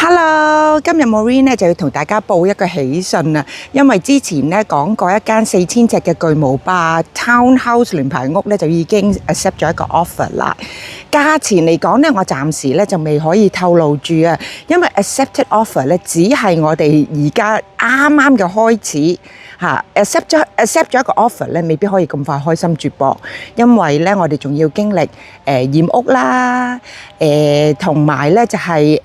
Hello，今日 Maureen 咧就要同大家報一個喜訊啊！因為之前咧講過一間4000尺嘅巨無霸 townhouse 聯排屋咧就已經 accept 咗一個 offer 啦。價錢嚟講咧，我暫時咧就未可以透露住啊，因為 accepted offer 咧只係我哋而家啱啱嘅開始嚇。accept 咗一個 offer 咧，未必可以咁快開心住噃，因為咧我哋仲要經歷驗屋啦，同埋咧就係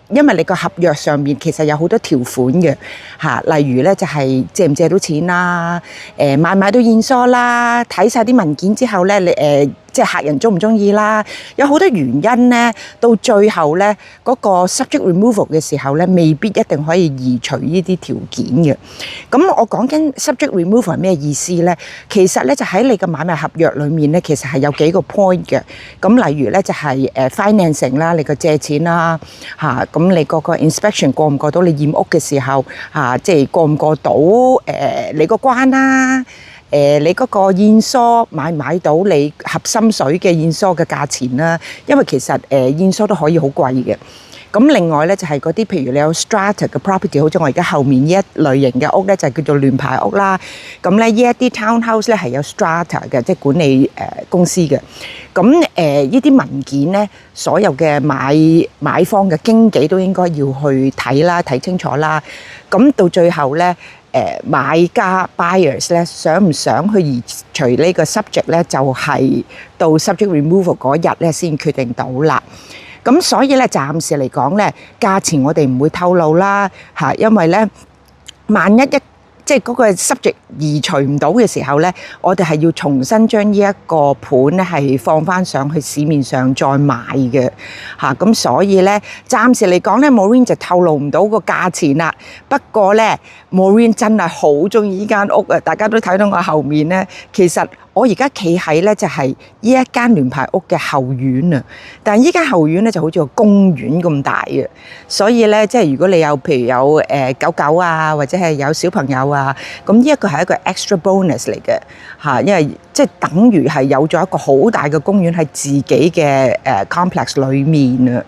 因為你個合約上面其實有好多條款嘅嚇，例如咧就係借唔借到錢啦，買唔買到現疏啦，睇晒啲文件之後咧，你即係客人中唔中意啦，有好多原因咧，到最後咧嗰個 subject removal 嘅時候咧，未必一定可以移除呢啲條件嘅。咁我講緊 subject removal 係咩意思咧？其實咧就喺你嘅買賣合約裏面咧，其實係有幾個 point 嘅。咁例如咧就係financing 啦，你個借錢啦嚇，咁你嗰個 inspection 過唔過到你驗屋嘅時候嚇，即係過唔過到你個關啦。你嗰個現疏買唔買到你合心水嘅現疏嘅價錢啦？因為其實現疏都可以好貴嘅。咁另外咧就係嗰啲，譬如你有 strata 嘅 property， 好似我而家後面呢一類型嘅屋咧，就叫做聯排屋啦。咁咧呢一啲 townhouse 咧係有 strata 嘅，即係管理公司嘅。咁呢啲文件咧，所有嘅買方嘅經紀都應該要去睇啦，睇清楚啦。咁到最後咧，買家 buyers 咧想唔想去移除呢個 subject 咧，就係到 subject removal 嗰日咧先決定到啦。咁所以咧，暫時嚟講咧，價錢我哋唔會透露啦嚇，因為咧，萬一即係嗰個 subject 移除唔到嘅時候咧，我哋係要重新將呢一個盤咧係放翻上去市面上再賣嘅嚇。咁所以咧，暫時嚟講咧，Maureen 就透露唔到個價錢啦。不過咧，Maureen 真係好中意呢間屋啊！大家都睇到我後面咧，其實我而家企喺咧就係呢一間聯排屋嘅後院啊。但係依間後院咧就好似個公園咁大啊，所以咧即係如果你有譬如有狗狗啊，或者係有小朋友啊，咁呢一個係一個 extra bonus 嚟嘅嚇，因為即係等於係有咗一個好大嘅公園喺自己嘅complex 裏面啊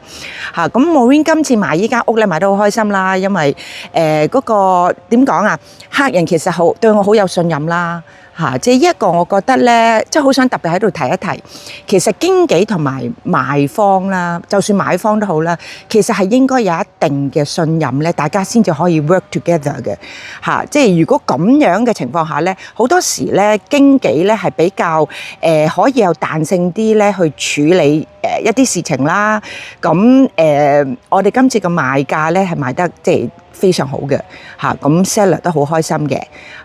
嚇。咁 Maureen 今次買依間屋咧買得好開心啦，因為嗰個點講啊，客人其實好對我好有信任啦。嚇，即係呢一個，我覺得咧，即係好想特別喺度提一提。其實經紀同埋賣方啦，就算買方都好啦，其實係應該有一定嘅信任咧，大家先至可以 work together 嘅嚇。即係如果咁樣嘅情況下咧，好多時咧經紀咧係比較可以有彈性啲咧去處理一啲事情啦。咁我哋今次嘅賣價咧係賣得即係非常好嘅嚇，咁 seller 都好開心嘅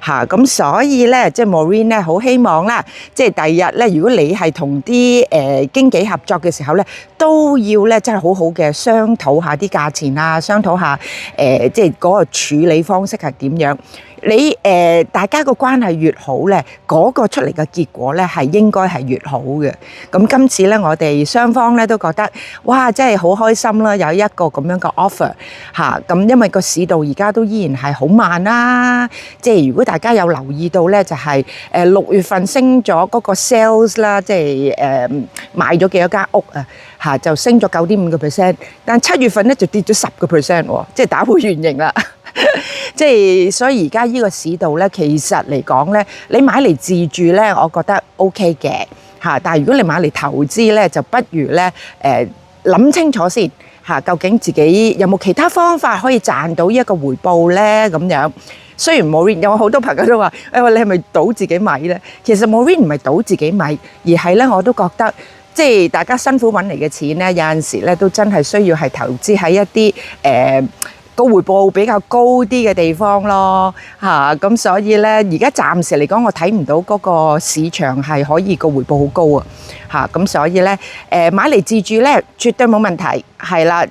嚇，咁所以咧即係 Maureen 咧好希望啦，即係第二日咧，如果你係同啲經紀合作嘅時候咧，都要咧真係好好嘅商討下啲價錢啊，商討下即係嗰個處理方式係點樣。你大家個關係越好咧，嗰個出嚟嘅結果咧係應該係越好嘅。咁今次咧，我哋雙方咧都覺得哇，真係好開心啦！有一個咁樣嘅 offer 嚇。咁因為個市道而家都依然係好慢啦。即係如果大家有留意到咧，就係6月份升咗嗰個 sales 啦，即係賣咗幾多間屋啊嚇，就升咗9.5%。但7月份咧就跌咗10%喎，即係打回原形啦。即係所以而家呢個市道咧，其實嚟講咧，你買嚟自住咧，我覺得 OK 嘅嚇。但係如果你買嚟投資咧，就不如咧諗清楚先嚇，究竟自己有冇其他方法可以賺到一個回報咧？咁樣雖然 Maureen 有好多朋友都話，你係咪賭自己米咧？其實 Maureen 唔係賭自己米，而係咧我都覺得即係大家辛苦揾嚟嘅錢咧，有陣時咧都真係需要係投資喺一啲個回報比較高啲嘅地方咯嚇，咁所以咧而家暫時嚟講，我睇唔到嗰個市場係可以個回報好高啊嚇，咁所以咧買嚟自住咧絕對冇問題，係啦，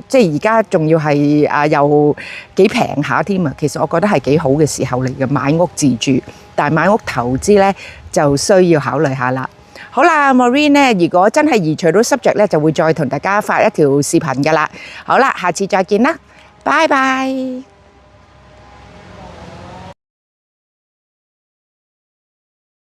即係而家仲要係又幾平下添啊，其實我覺得係幾好嘅時候嚟嘅買屋自住，但係買屋投資咧就需要考慮下啦。好啦 ，Maureen 咧，如果真係移除到 subject 咧，就會再同大家發一條視頻噶啦。好啦，下次再見啦。拜拜。